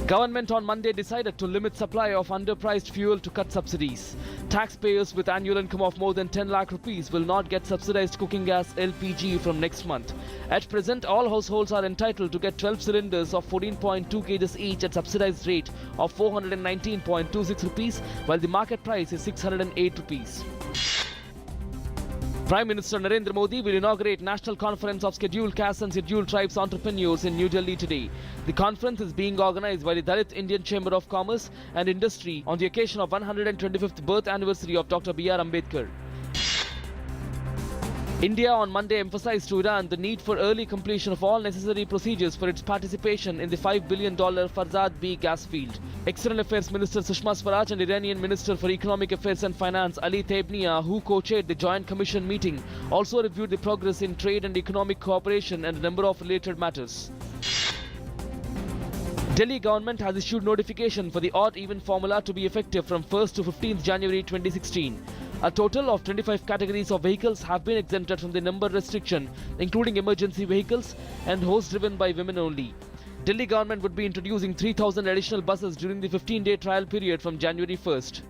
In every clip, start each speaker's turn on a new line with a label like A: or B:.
A: Government on Monday decided to limit supply of underpriced fuel to cut subsidies. Taxpayers with annual income of more than 10 lakh rupees will not get subsidized cooking gas LPG from next month. At present, all households are entitled to get 12 cylinders of 14.2 kgs each at subsidized rate of 419.26 rupees, while the market price is 608 rupees. Prime Minister Narendra Modi will inaugurate National Conference of Scheduled Castes and Scheduled Tribes Entrepreneurs in New Delhi today. The conference is being organized by the Dalit Indian Chamber of Commerce and Industry on the occasion of 125th birth anniversary of Dr. B.R. Ambedkar. India on Monday emphasized to Iran the need for early completion of all necessary procedures for its participation in the $5 billion Farzad B gas field. External Affairs Minister Sushma Swaraj and Iranian Minister for Economic Affairs and Finance Ali Taibnia, who co-chaired the Joint Commission meeting, also reviewed the progress in trade and economic cooperation and a number of related matters. Delhi government has issued notification for the odd-even formula to be effective from 1st to 15th January 2016. A total of 25 categories of vehicles have been exempted from the number restriction, including emergency vehicles and those driven by women only. Delhi government would be introducing 3,000 additional buses during the 15-day trial period from January 1st.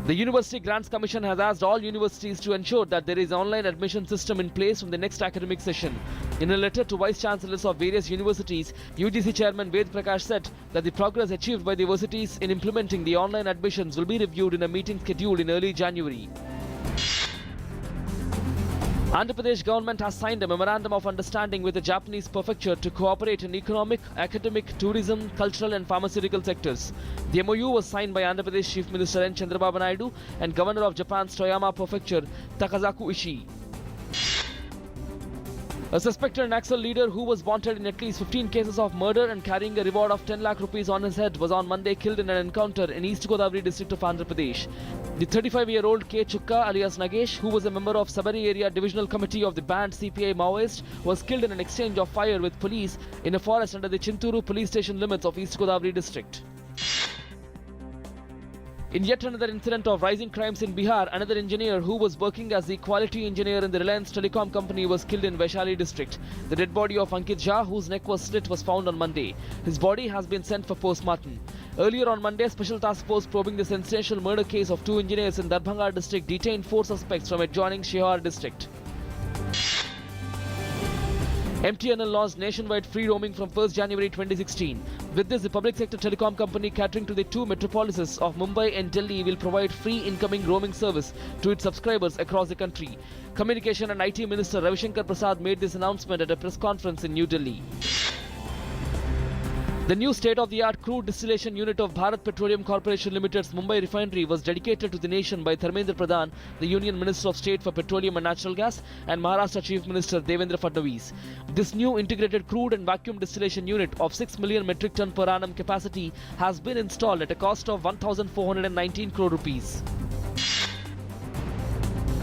A: The University Grants Commission has asked all universities to ensure that there is an online admission system in place from the next academic session. In a letter to Vice Chancellors of various universities, UGC Chairman Ved Prakash said that the progress achieved by the universities in implementing the online admissions will be reviewed in a meeting scheduled in early January. Andhra Pradesh government has signed a memorandum of understanding with the Japanese prefecture to cooperate in economic, academic, tourism, cultural and pharmaceutical sectors. The MOU was signed by Andhra Pradesh Chief Minister N. Chandrababu Naidu and Governor of Japan's Toyama Prefecture, Takazaku Ishii. A suspected Naxal leader who was wanted in at least 15 cases of murder and carrying a reward of 10 lakh rupees on his head was on Monday killed in an encounter in East Godavari district of Andhra Pradesh. The 35-year-old K. Chukka alias Nagesh, who was a member of Sabari Area Divisional Committee of the banned CPI Maoist, was killed in an exchange of fire with police in a forest under the Chinturu police station limits of East Godavari district. In yet another incident of rising crimes in Bihar, another engineer who was working as the quality engineer in the Reliance Telecom company was killed in Vaishali district. The dead body of Ankit Jha, whose neck was slit, was found on Monday. His body has been sent for post-mortem. Earlier on Monday, Special Task Force probing the sensational murder case of two engineers in Darbhanga district detained 4 suspects from adjoining Shehar district. MTNL launched nationwide free roaming from 1st January 2016. With this, the public sector telecom company catering to the two metropolises of Mumbai and Delhi will provide free incoming roaming service to its subscribers across the country. Communication and IT Minister Ravi Shankar Prasad made this announcement at a press conference in New Delhi. The new state-of-the-art crude distillation unit of Bharat Petroleum Corporation Limited's Mumbai refinery was dedicated to the nation by Dharmendra Pradhan, the Union Minister of State for Petroleum and Natural Gas, and Maharashtra Chief Minister Devendra Fadnavis. This new integrated crude and vacuum distillation unit of 6 million metric ton per annum capacity has been installed at a cost of 1,419 crore rupees.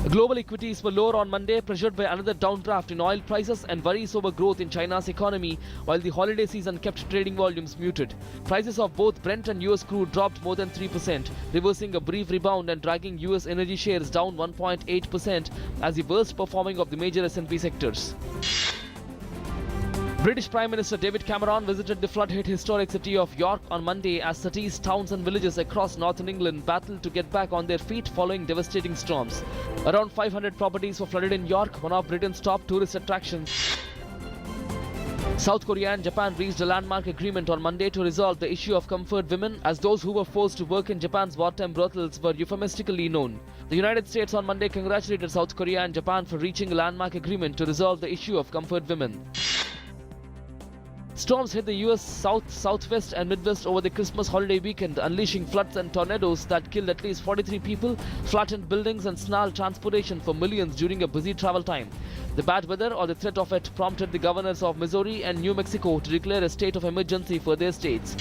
A: Global equities were lower on Monday, pressured by another downdraft in oil prices and worries over growth in China's economy, while the holiday season kept trading volumes muted. Prices of both Brent and US crude dropped more than 3%, reversing a brief rebound and dragging US energy shares down 1.8% as the worst performing of the major S&P sectors. British Prime Minister David Cameron visited the flood-hit historic city of York on Monday as cities, towns and villages across northern England battled to get back on their feet following devastating storms. Around 500 properties were flooded in York, one of Britain's top tourist attractions. South Korea and Japan reached a landmark agreement on Monday to resolve the issue of comfort women, as those who were forced to work in Japan's wartime brothels were euphemistically known. The United States on Monday congratulated South Korea and Japan for reaching a landmark agreement to resolve the issue of comfort women. Storms hit the US South, Southwest and Midwest over the Christmas holiday weekend, unleashing floods and tornadoes that killed at least 43 people, flattened buildings and snarled transportation for millions during a busy travel time. The bad weather or the threat of it prompted the governors of Missouri and New Mexico to declare a state of emergency for their states.